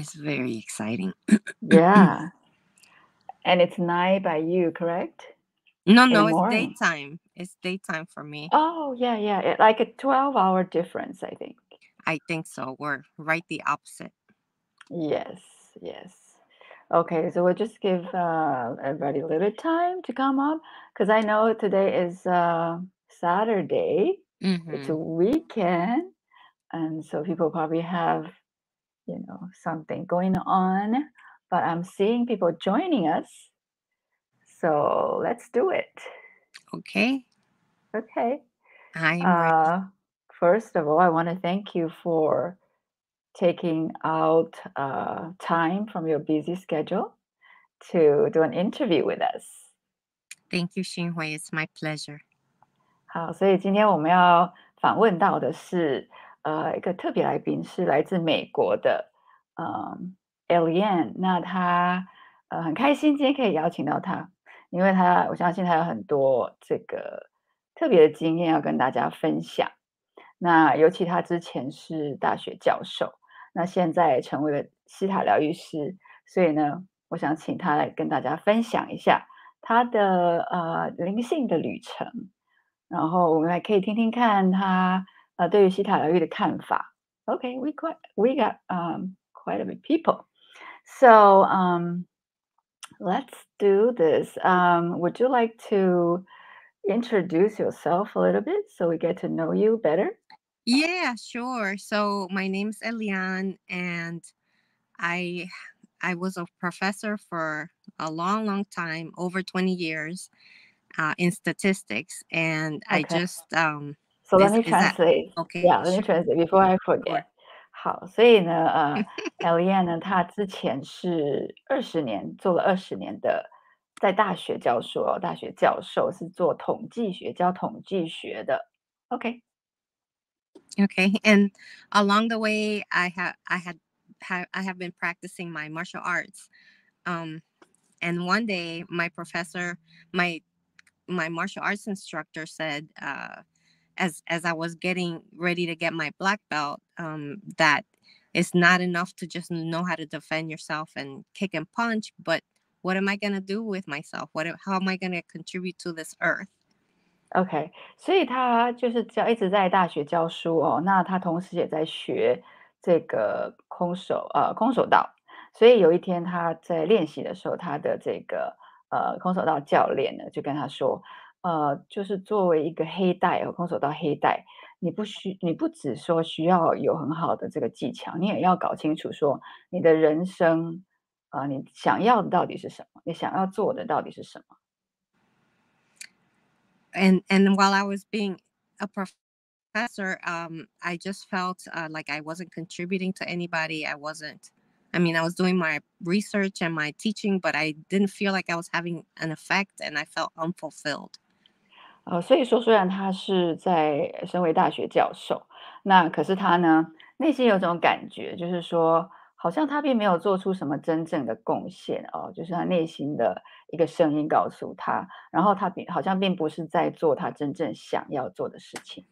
It's very exciting. Yeah. And it's night by you, correct? No, In the it's morning. daytime. It's daytime for me. Oh, yeah. Like a 12-hour difference, I think. I think so. We're right the opposite. Yes. Okay, so we'll just give everybody a little time to come up because I know today is Saturday. It's a weekend, and so people probably have, something going on. But I'm seeing people joining us, so let's do it. Okay. I'm ready. First of all, I want to thank you for taking out time from your busy schedule to do an interview with us. Thank you, Xinhui. It's my pleasure. 好，所以今天我们要访问到的是一个特别来宾，是来自美国的Eleanne。那他很开心今天可以邀请到他，因为我相信他有很多这个特别的经验要跟大家分享。那尤其他之前是大学教授，那现在成为了希塔疗愈师，所以呢，我想请他来跟大家分享一下他的灵性的旅程。然后我们来可以听听看他对于希塔疗愈的看法。Okay, we got quite a bit of people. So let's do this. Would you like to introduce yourself a little bit so we get to know you better? Yeah, sure. So my name's Eleanne, and I was a professor for a long time, over 20 years, in statistics, and I Okay. just So let me translate. Okay? Yeah, let me translate before I forget. Sure. 好，所以呢Eleanne 呢，她之前是做了20年的，在大学教授，大学教授是做统计学，教统计学的。Okay. Okay, and along the way, I have been practicing my martial arts. And one day, my professor, my martial arts instructor said, as I was getting ready to get my black belt, that it's not enough to just know how to defend yourself and kick and punch, but what am I going to do with myself? How am I going to contribute to this earth? OK，所以他就是一直在大学教书哦，那他同时也在学这个空手道，所以有一天他在练习的时候，他的这个空手道教练呢就跟他说，就是作为一个黑带空手道黑带，你不只说需要有很好的这个技巧，你也要搞清楚说你的人生你想要的到底是什么，你想要做的到底是什么。And while I was being a professor, I just felt like I wasn't contributing to anybody. I was doing my research and my teaching, but I didn't feel like I was having an effect, and I felt unfulfilled. 所以说虽然他是身为大学教授，那可是他呢，内心有种感觉，就是说好像他并没有做出什么真正的贡献哦，就是他内心的一个声音告诉他，然后他好像并不是在做他真正想要做的事情。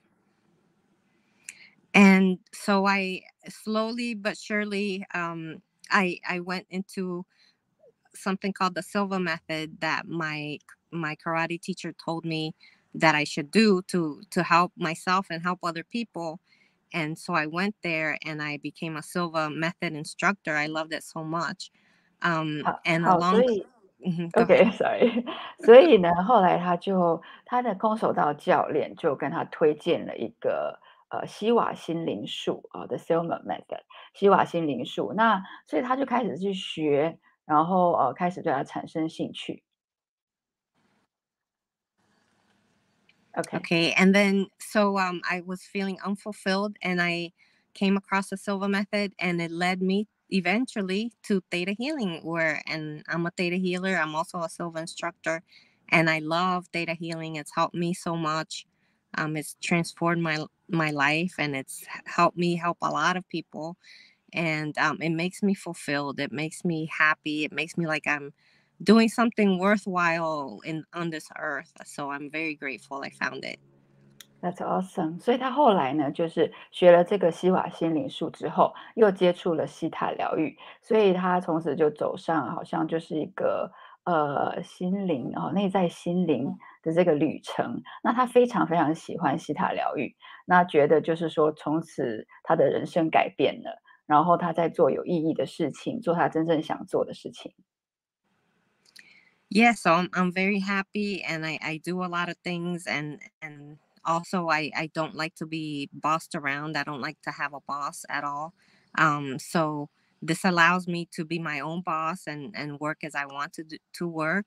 And so I slowly but surely, I went into something called the Silva method that my karate teacher told me that I should do to help myself and help other people. And so I went there and I became a Silva method instructor. I loved it so much. And 好，所 along 以 Go ahead. OK，sorry 所以呢，后来他的空手道教练就跟他推荐了一个西瓦心灵术的 Silva method 西瓦心灵术，那所以他就开始去学，然后开始对他产生兴趣。Okay. And then, so I was feeling unfulfilled, and I came across the Silva method, and it led me eventually to Theta Healing, and I'm a Theta Healer. I'm also a Silva instructor, and I love Theta Healing. It's helped me so much. It's transformed my life, and it's helped me help a lot of people. And it makes me fulfilled. It makes me happy. It makes me like I'm doing something worthwhile on this earth. So I'm very grateful I found it. That's awesome。所以他后来呢，就是学了这个西瓦心灵术之后，又接触了西塔疗愈，所以他从此就走上好像就是一个心灵内在心灵的这个旅程。那他非常非常喜欢西塔疗愈，那觉得就是说从此他的人生改变了，然后他在做有意义的事情，做他真正想做的事情。Yeah, so I'm very happy, and I do a lot of things, and also I don't like to be bossed around. I don't like to have a boss at all. So this allows me to be my own boss and work as I want to work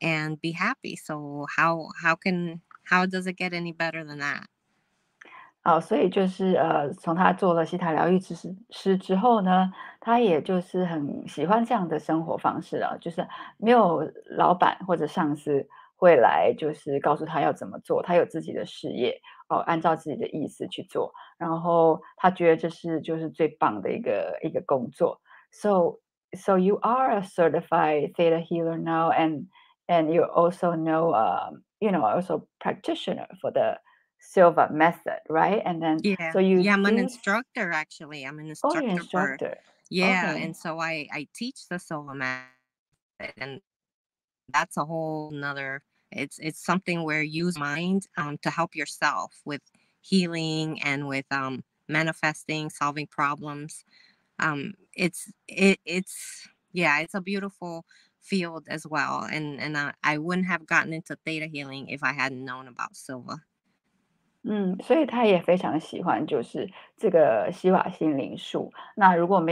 and be happy. So how does it get any better than that? 所以就是从他做了西塔疗愈师之后呢，他也就是很喜欢这样的生活方式啊，就是没有老板或者上司会来就是告诉他要怎么做，他有自己的事业按照自己的意思去做，然后他觉得这是就是最棒的一个工作。So you are a certified theta healer now, and you also know also practitioner for the Silva method, right? And then Yeah. so you Yeah, I'm an do instructor actually. I'm an oh, you're an instructor for instructor. yeah, Okay. and so I teach the solo method, and that's a whole nother it's something where you use mind to help yourself with healing and with manifesting, solving problems. It's yeah, it's a beautiful field as well, and I wouldn't have gotten into theta healing if I hadn't known about Silva. 所以他也非常喜欢就是这个西瓦心灵术。那如果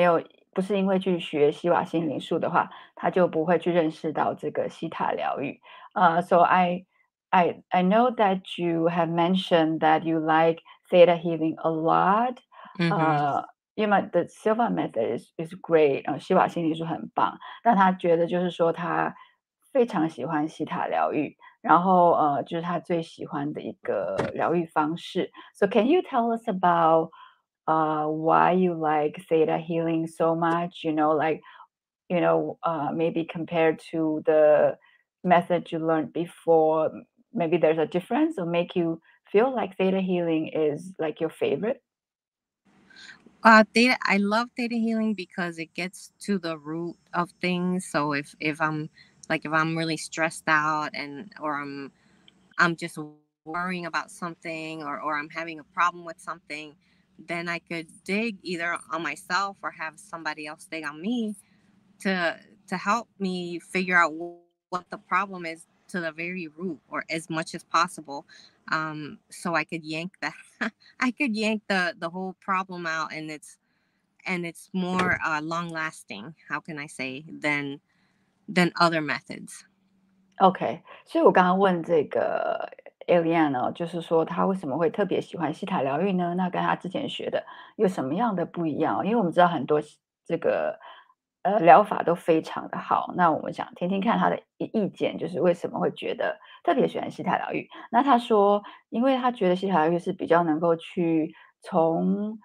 不是因为去学西瓦心灵术的话，他就不会去认识到这个西塔疗愈。So I know that you have mentioned that you like theta healing a lot. Hmm. 因为 the Silva method is great，西瓦心理术很棒，但他觉得就是说他非常喜欢西塔疗愈，然后就是他最喜欢的一个疗愈方式。So can you tell us about why you like theta healing so much? Maybe compared to the method you learned before, maybe there's a difference or make you feel like theta healing is like your favorite? Theta, I love theta healing because it gets to the root of things. So if I'm really stressed out, and or I'm just worrying about something, or I'm having a problem with something, then I could dig either on myself or have somebody else dig on me to help me figure out what the problem is to the very root, or as much as possible, so I could yank the I could yank the whole problem out, and it's more long lasting, how can I say, than other methods. OK，所以我刚刚问这个 Eleanne 呢，就是说她为什么会特别喜欢西塔疗愈呢？那跟她之前学的有什么样的不一样？因为我们知道很多这个疗法都非常的好，那我们想听听看她的意见，就是为什么会觉得特别喜欢西塔疗愈？那她说，因为她觉得西塔疗愈是比较能够去从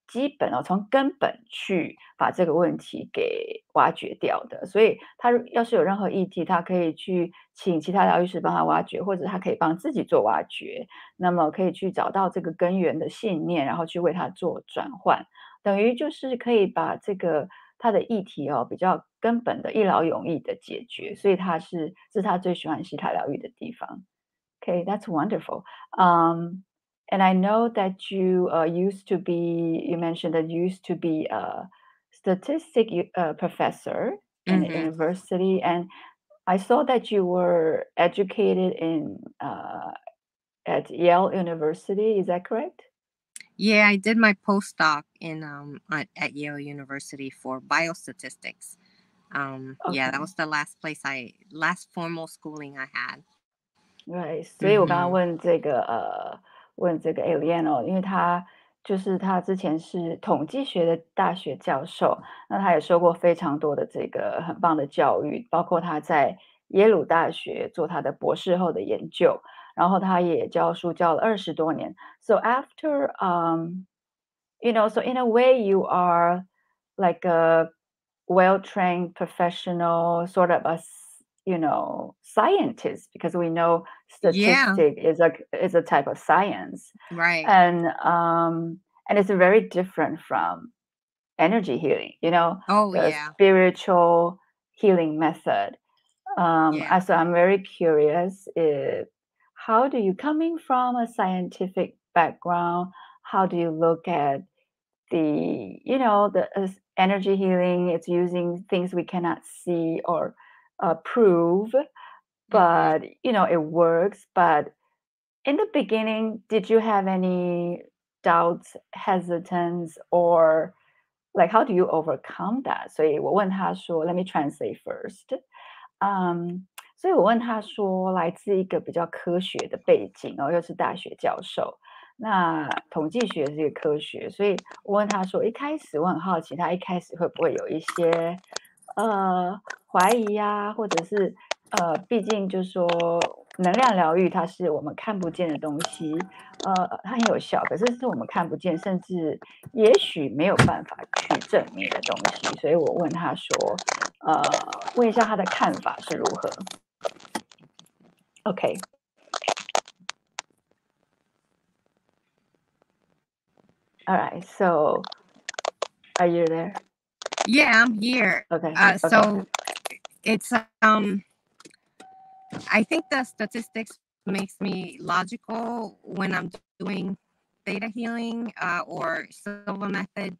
基本从根本去把这个问题给挖掘掉的。所以他要是有任何议题，他可以去请其他疗愈师帮他挖掘，或者他可以帮自己做挖掘。那么可以去找到这个根源的信念，然后去为他做转换，等于就是可以把他的议题比较根本的一劳永逸的解决。所以这是他最喜欢西塔疗愈的地方。Okay, that's wonderful. And I know that you you mentioned that you used to be a professor in a Hmm. university, and I saw that you were educated at Yale University. Is that correct? Yeah, I did my postdoc in at Yale University for biostatistics. Yeah, that Okay. was the last formal schooling I had. Right，所以我刚刚Hmm.问这个 Eleanne 因为他之前是统计学的大学教授，那他也受过非常多的这个很棒的教育，包括他在耶鲁大学做他的博士后的研究，然后他也教书教了20多年。So after so in a way you are like a well-trained professional, sort of scientists, because we know statistic is a type of science, right? And it's very different from energy healing, the spiritual healing method. So I'm very curious, how do you, coming from a scientific background, how do you look at the energy healing? It's using things we cannot see or prove, but it works. But in the beginning, did you have any doubts, hesitance, or like how do you overcome that? 所以我问他说 ，Let me translate first. 所以我问他说，来自一个比较科学的背景，又是大学教授，那统计学是一个科学，所以我问他说，一开始我很好奇，他一开始会不会有一些怀疑呀，或者是毕竟就是说能量疗愈它是我们看不见的东西，它很有效，可是是我们看不见，甚至也许没有办法去证明的东西，所以我问他说，问一下他的看法是如何。Okay. All right. So, are you there? Yeah, I'm here. Okay. So it's I think the statistics makes me logical when I'm doing theta healing or silver method,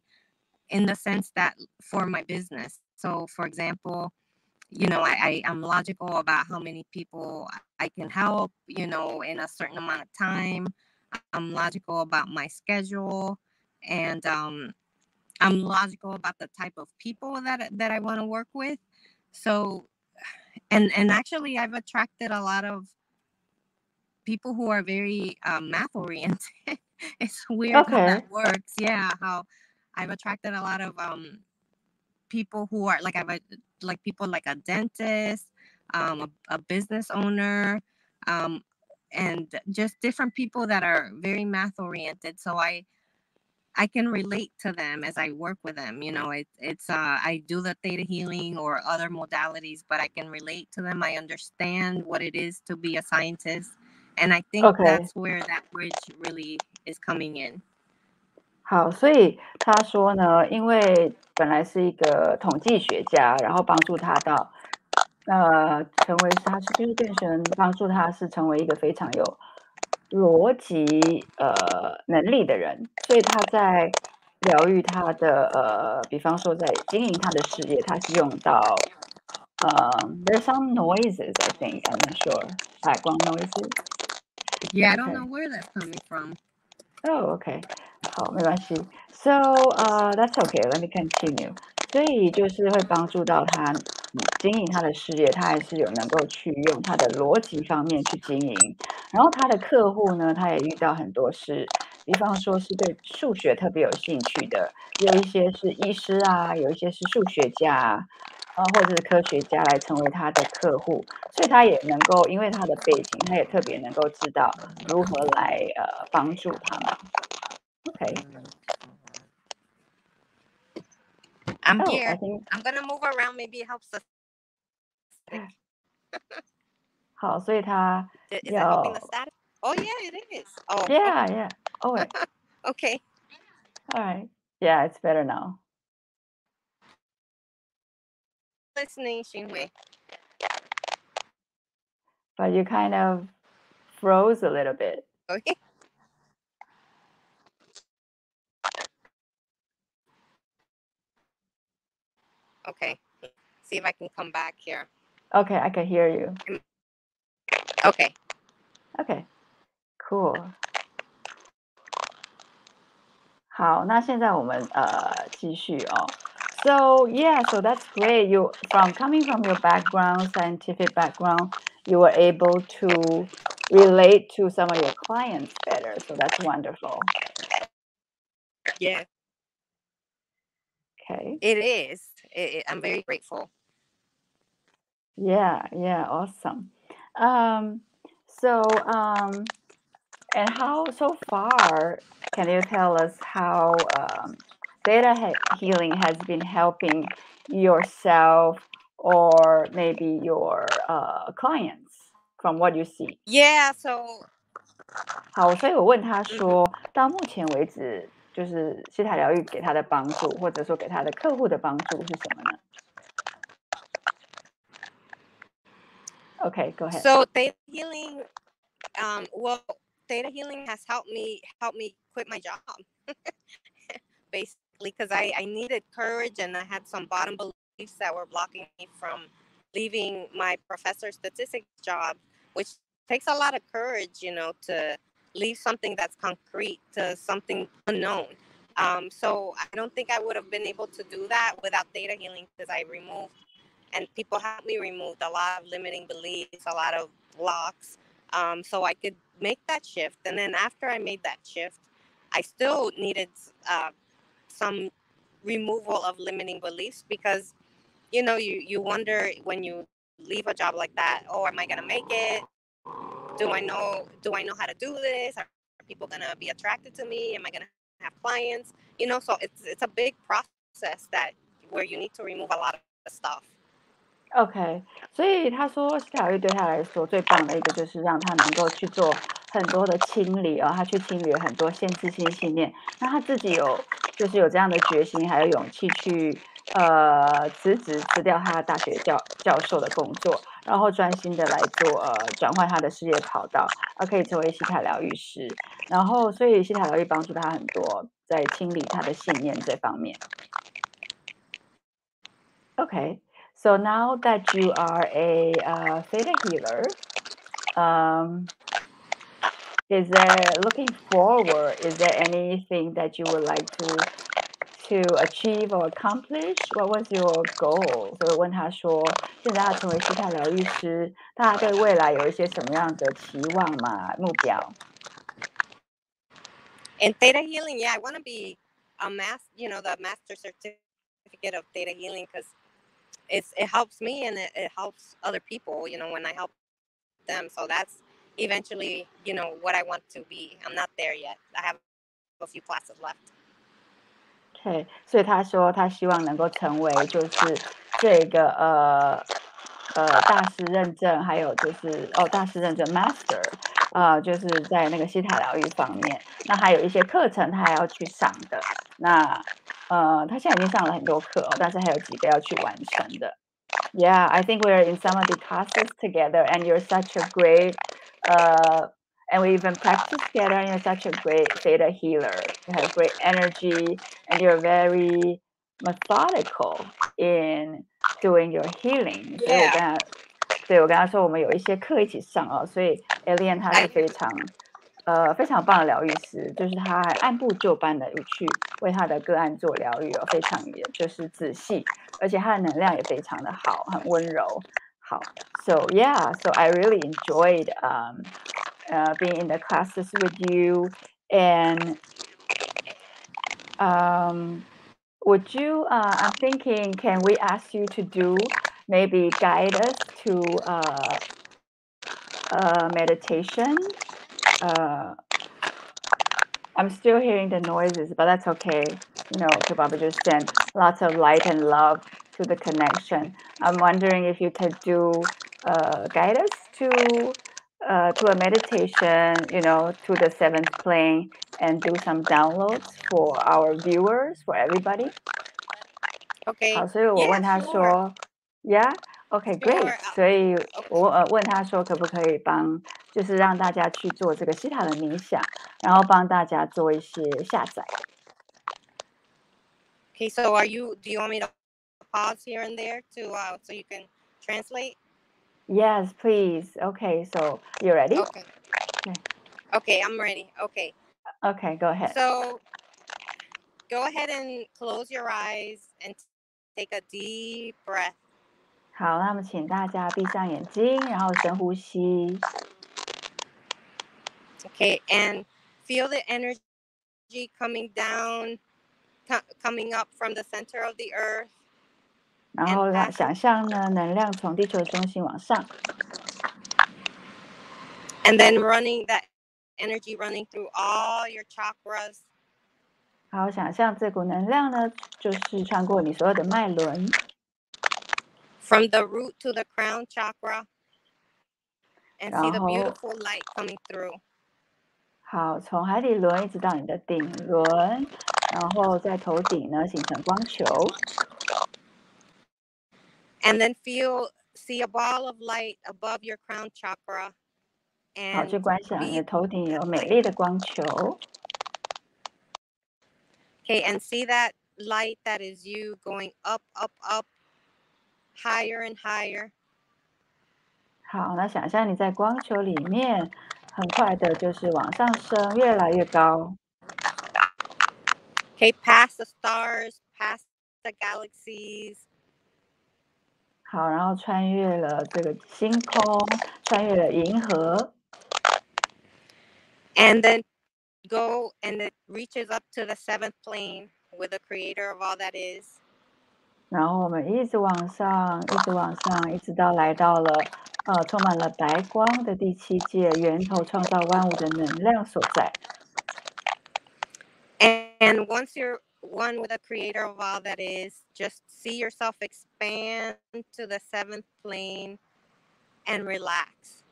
in the sense that for my business. So, for example, I'm logical about how many people I can help, in a certain amount of time. I'm logical about my schedule, and I'm logical about the type of people that I want to work with. So, and actually, I've attracted a lot of people who are very math oriented. It's weird how that works. Yeah, how I've attracted a lot of people who are like people like a dentist, a business owner, and just different people that are very math oriented. So I can relate to them as I work with them. It's I do the theta healing or other modalities, but I can relate to them. I understand what it is to be a scientist, and I think that's where that bridge really is coming in. 好，所以他说呢，因为本来是一个统计学家，然后帮助他到成为他就是变成帮助他是成为一个非常有逻辑能力的人，所以他在疗愈他的比方说在经营他的事业，他是用到there's some noises, I think. I'm not sure. Background noises. Yeah, I don't know where that's coming from. Oh, okay. 好，没关系。So, that's okay. Let me continue. 所以就是会帮助到他经营他的事业，他还是有能够去用他的逻辑方面去经营。然后他的客户呢，他也遇到很多是，比方说是对数学特别有兴趣的，有一些是医师啊，有一些是数学家或者是科学家来成为他的客户，所以他也能够因为他的背景，他也特别能够知道如何来帮助他们。Okay. I'm here. I'm gonna move around. Maybe it helps us. 好，所以他 Is it helping the status? Oh yeah, it is. Oh yeah, yeah. Oh, okay. All right. Yeah, it's better now. Listening, Xinhui. But you kind of froze a little bit. Okay. Okay. See if I can come back here. Okay, I can hear you. Okay. Okay. Cool. 好，那现在我们继续哦。So yeah, so that's great. You coming from your background, scientific background, you were able to relate to some of your clients better. So that's wonderful. Yeah. Okay. It is. I'm very grateful. Yeah, awesome. And how so far, can you tell us how Theta Healing has been helping yourself or maybe your clients from what you see? Yeah, so 好，所以我问他说，到目前为止，就是西塔疗愈给他的帮助，或者说给他的客户的帮助是什么呢？Okay, go ahead. so Theta Healing, well, Theta Healing has helped me quit my job, basically, because I needed courage and I had some bottom beliefs that were blocking me from leaving my professor statistics job, which takes a lot of courage, to leave something that's concrete to something unknown. So I don't think I would have been able to do that without Theta Healing, because I removed, and people helped me remove a lot of limiting beliefs, a lot of blocks, so I could make that shift. And then after I made that shift, I still needed some removal of limiting beliefs, because you wonder when you leave a job like that, oh, am I gonna make it? Do I know how to do this? Are people gonna be attracted to me? Am I gonna have clients? So it's a big process that where you need to remove a lot of stuff. OK，所以他说西塔疗愈对他来说最棒的一个就是让他能够去做很多的清理哦，他去清理很多限制性信念。那他自己有这样的决心，还有勇气去辞掉他大学教授的工作，然后专心的来做转换他的事业跑道，可以成为西塔疗愈师。然后所以西塔疗愈帮助他很多在清理他的信念这方面。OK。So now that you are a Theta Healer, is there anything that you would like to achieve or accomplish? What was your goal? 所以我问他说，现在要成为西塔疗愈师，他对未来有一些什么样的期望吗？目标 In Theta Healing, yeah, I want to be the master certificate of Theta Healing, because it helps me and it helps other people, when I help them. So that's eventually, what I want to be. I'm not there yet. I have a few classes left. OK，所以他说他希望能够成为就是这个大师认证，还有就是大师认证 Master，就是在那个西塔疗愈方面，那还有一些课程他还要去上的。那他现在已经上了很多课但是还有几个要去完成的。Yeah, I think we're in some of the classes together, and you're such a great, and we even practice together, and you're such a great Theta Healer. You have great energy, and you're very methodical in doing your healing. Yeah. 所以我跟他说我们有一些课一起上哦，所以 Eleanne 她是非常棒的疗愈师，就是她还按部就班的去为她的个案做疗愈哦，非常就是仔细，而且她的能量也非常的好，很温柔。好 ，So yeah, so I really enjoyed being in the classes with you, and would you? I'm thinking, can we ask you to maybe guide us to meditation? I'm still hearing the noises, but that's okay. Kababa just sent lots of light and love to the connection. I'm wondering if you could guide us to a meditation, to the seventh plane, and do some downloads for our viewers, for everybody. Okay. 好，所以我问他说 ，Yeah, okay, great. 所以我问他说，可不可以就是让大家去做这个西塔的冥想，然后帮大家做一些下载。Okay, so do you want me to pause here and there so you can translate? Yes, please. Okay, so you ready? Okay, I'm ready. Okay. Okay, go ahead. So go ahead and close your eyes and take a deep breath. 好，那么请大家闭上眼睛，然后深呼吸。Okay, and feel the energy coming down, coming up from the center of the earth. 然后想象呢，能量从地球中心往上。And then that energy running through all your chakras. 好，想象这股能量呢，就是穿过你所有的脉轮。from the root to the crown chakra, and see the 然后 beautiful light coming through. 好，从海底轮一直到你的顶轮，然后在头顶呢形成光球。And then see a ball of light above your crown chakra. 好， And 去观想你的 be 头顶有美丽的光球。 okay, and see that light that is you going up, up, up, higher and higher. 好，那想象你在光球里面，很快的就是往上升，越来越高。 Okay, past the stars, past the galaxies, 好，然后穿越了这个星空，穿越了银河， and then go and it reaches up to the 7th plane with the creator of all that is. 然后我们一直往上，一直往上，一直到来到了充满了白光的第7界，源头创造万物的能量所在。 And once you're one with the creator of all that is, just see yourself expand to the 7th plane and relax.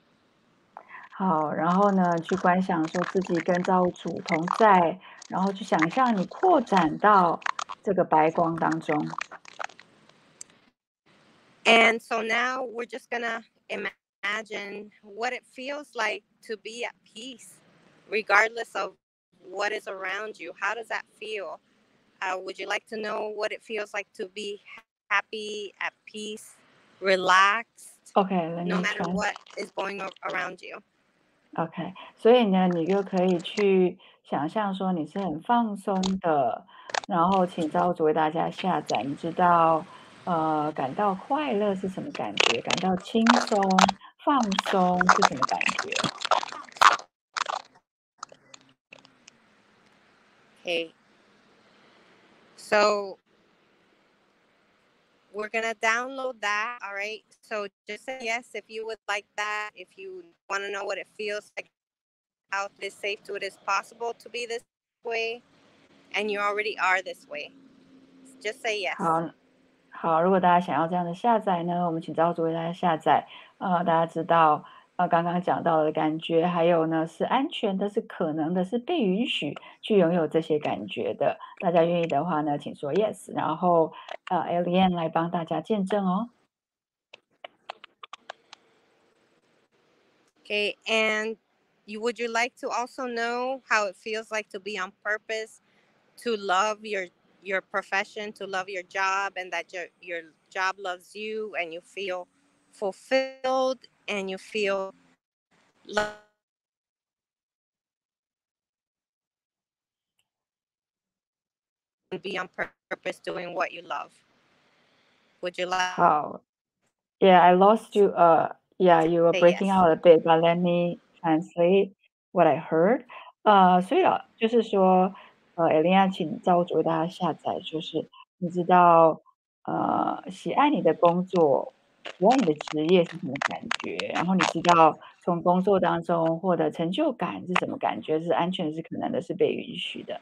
好，然后呢，去观想说自己跟造物主同在，然后去想象你扩展到这个白光当中。 And so now we're just gonna imagine what it feels like to be at peace, regardless of what is around you. How does that feel? Would you like to know what it feels like to be happy, at peace, relaxed, Okay, let no me matter try. what is going around you? OK， 所以呢，你就可以去想象说你是很放松的，然后请造物主为大家下载。你知道，感到快乐是什么感觉？感到轻松、放松是什么感觉？ Okay. So we're gonna download that. All right. So just say yes if you would like that. If you want to know what it feels like, how it is safe to it is possible to be this way, and you already are this way. Just say yes. 好，好，如果大家想要这样的下载呢，我们请造物主为大家下载。大家知道，刚刚讲到的感觉，还有呢是安全的，是可能的，是被允许去拥有这些感觉的。大家愿意的话呢，请说 yes， 然后Eleanne 来帮大家见证哦。Okay. And would you like to also know how it feels like to be on purpose, to love your profession, to love your job, and that your job loves you, and you feel fulfilled, and you feel love, and be on purpose doing what you love? Would you like? 好，Yeah, I lost you. Yeah, you were Say breaking yes. out a bit, but let me translate what I heard. 所以就是说，Eleanne 请造物主为大家下载，就是你知道，喜爱你的工作，喜爱你的职业是什么感觉？然后你知道从工作当中获得成就感是什么感觉？是安全，是可能的，是被允许的。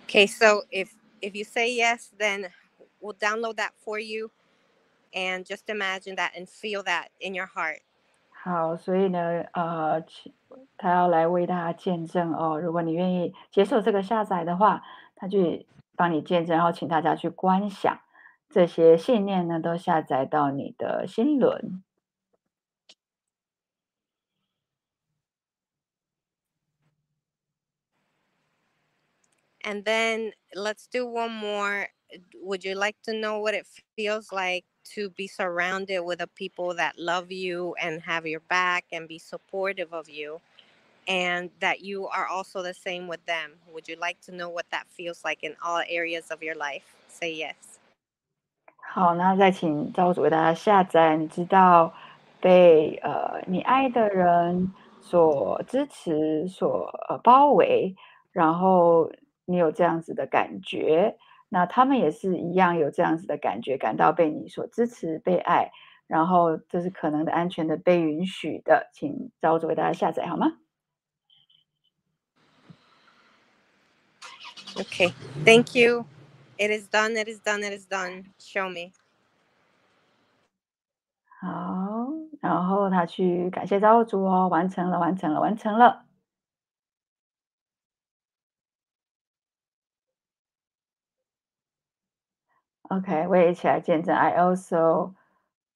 Okay, so if you say yes, then we'll download that for you, and just imagine that and feel that in your heart. 好，所以呢，他要来为大家见证哦。如果你愿意接受这个下载的话，他就帮你见证，然后请大家去观想这些信念呢，都下载到你的心轮。And then let's do one more. Would you like to know what it feels like to be surrounded with the people that love you and have your back and be supportive of you, and that you are also the same with them? Would you like to know what that feels like in all areas of your life? Say yes. 好，那再请造物主为大家下载。你知道被你爱的人所支持、所包围，然后你有这样子的感觉，那他们也是一样有这样子的感觉，感到被你所支持、被爱，然后这是可能的、安全的、被允许的，请造物主为大家下载好吗？ Okay. Thank you. It is done. It is done. It is done. Show me. 好，然后他去感谢造物主哦，完成了，完成了，完成了。OK， 我也一起来见证。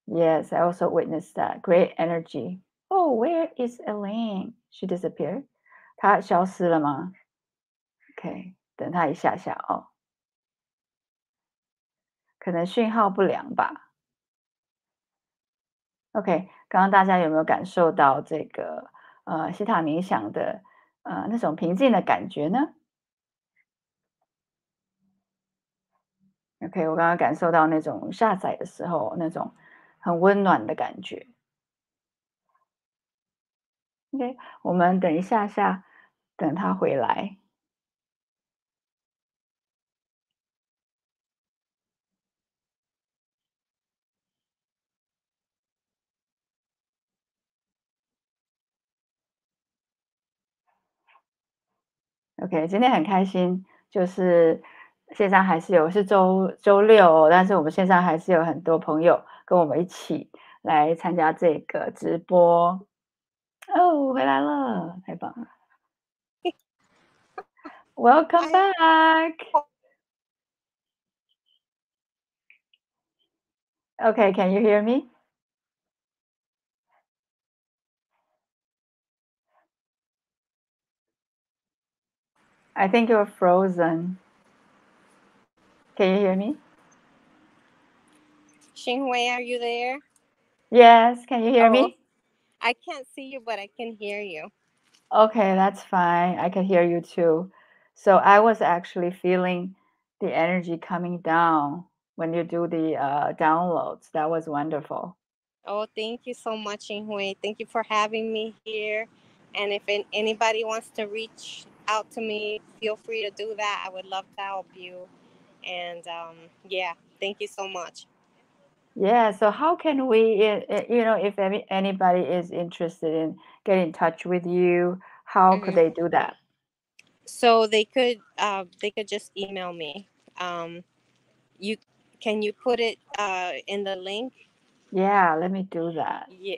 Yes, I also witnessed that great energy. Oh, where is Eleanne? She disappeared. 她消失了吗？OK，等她一下下哦，可能讯号不良吧。OK，刚刚大家有没有感受到这个西塔冥想的那种平静的感觉呢？OK，我刚刚感受到那种下载的时候那种很温暖的感觉。OK，我们等一下下，等他回来。OK，今天很开心，就是线上还是有是周六，但是我们线上还是有很多朋友跟我们一起来参加这个直播。哦，回来了，太棒了！Welcome back. Okay, can you hear me? I think you're frozen. Can you hear me? Xinghui, are you there? Yes, can you hear Oh, me? I can't see you, but I can hear you. Okay, that's fine. I can hear you too. So I was actually feeling the energy coming down when you do the downloads. That was wonderful. Oh, thank you so much, Xinghui. Thank you for having me here. And if anybody wants to reach out to me, feel free to do that. I would love to help you. And yeah, thank you so much. Yeah, so how can we, if anybody is interested in getting in touch with you, how could they do that? So they could just email me. You can you put it in the link? Yeah, let me do that. Yeah.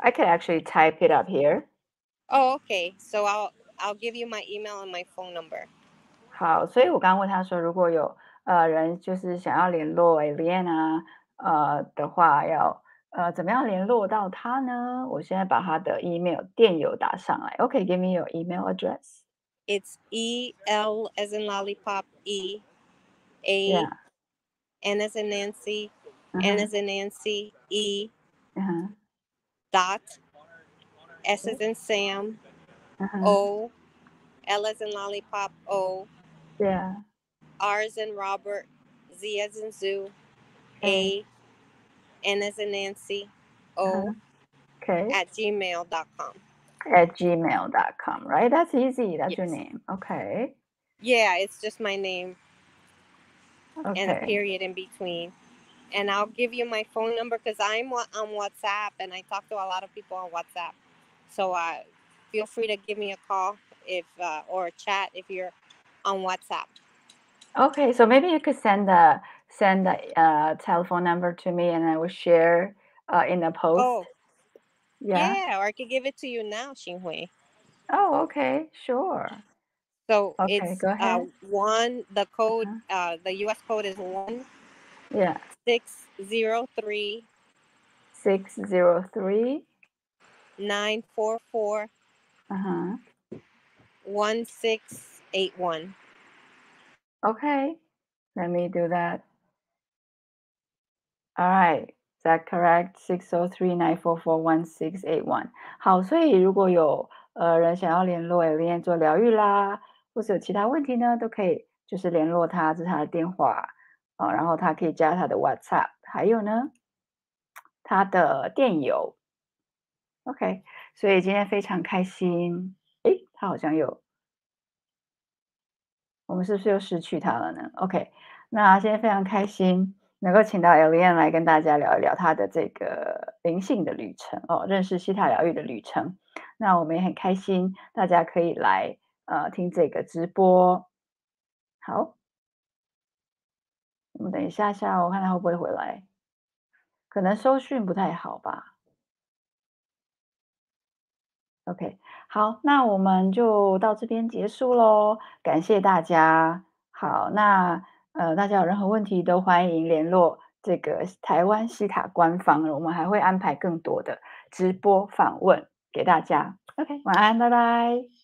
I can actually type it up here. Oh, okay. So I'll give you my email and my phone number. 好，所以我刚刚问他说，如果有人就是想要联络 Eleanne 的话，要怎么样联络到他呢？我现在把他的 email 电邮打上来。Okay, give me your email address. It's EL as in lollipop, E A Yeah. N as in Nancy, N Uh-huh. as in Nancy, E Uh-huh. dot S as in Sam, Uh-huh. O L as in lollipop, O Yeah. R as in Robert, Z as in Zoo, Okay. A N as in Nancy, O Okay. at gmail.com. At gmail.com, right? That's easy. That's your Yes. name. Okay. Yeah, it's just my name and a Okay. period in between. And I'll give you my phone number because I'm on WhatsApp and I talk to a lot of people on WhatsApp. So feel free to give me a call or a chat if you're on WhatsApp. Okay, so maybe you could send the telephone number to me, and I will share in a post. Oh, Yeah. yeah, or I could give it to you now, Xinghui. Oh, okay, sure. So Okay, it's go ahead. the code, Uh-huh. the US code is 1 Yeah, 603 603. 944 Uh-huh. 1681. Okay, let me do that. All right, is that correct? 603-944-1681. 好，所以如果有人想要联络 Eleanne 做疗愈啦，或是有其他问题呢，都可以就是联络他，这是他的电话然后他可以加他的 WhatsApp，还有呢他的电邮。OK，所以今天非常开心。诶，他好像我们是不是又失去他了呢？OK，那今天非常开心能够请到 Eleanne 来跟大家聊一聊她的这个灵性的旅程哦，认识西塔疗愈的旅程。那我们也很开心，大家可以来听这个直播。好，我们等一下下，我看他会不会回来，可能收讯不太好吧。OK， 好，那我们就到这边结束咯，感谢大家。好，那大家有任何问题都欢迎联络这个台湾希塔官方，我们还会安排更多的直播访问给大家。OK， 晚安，拜拜。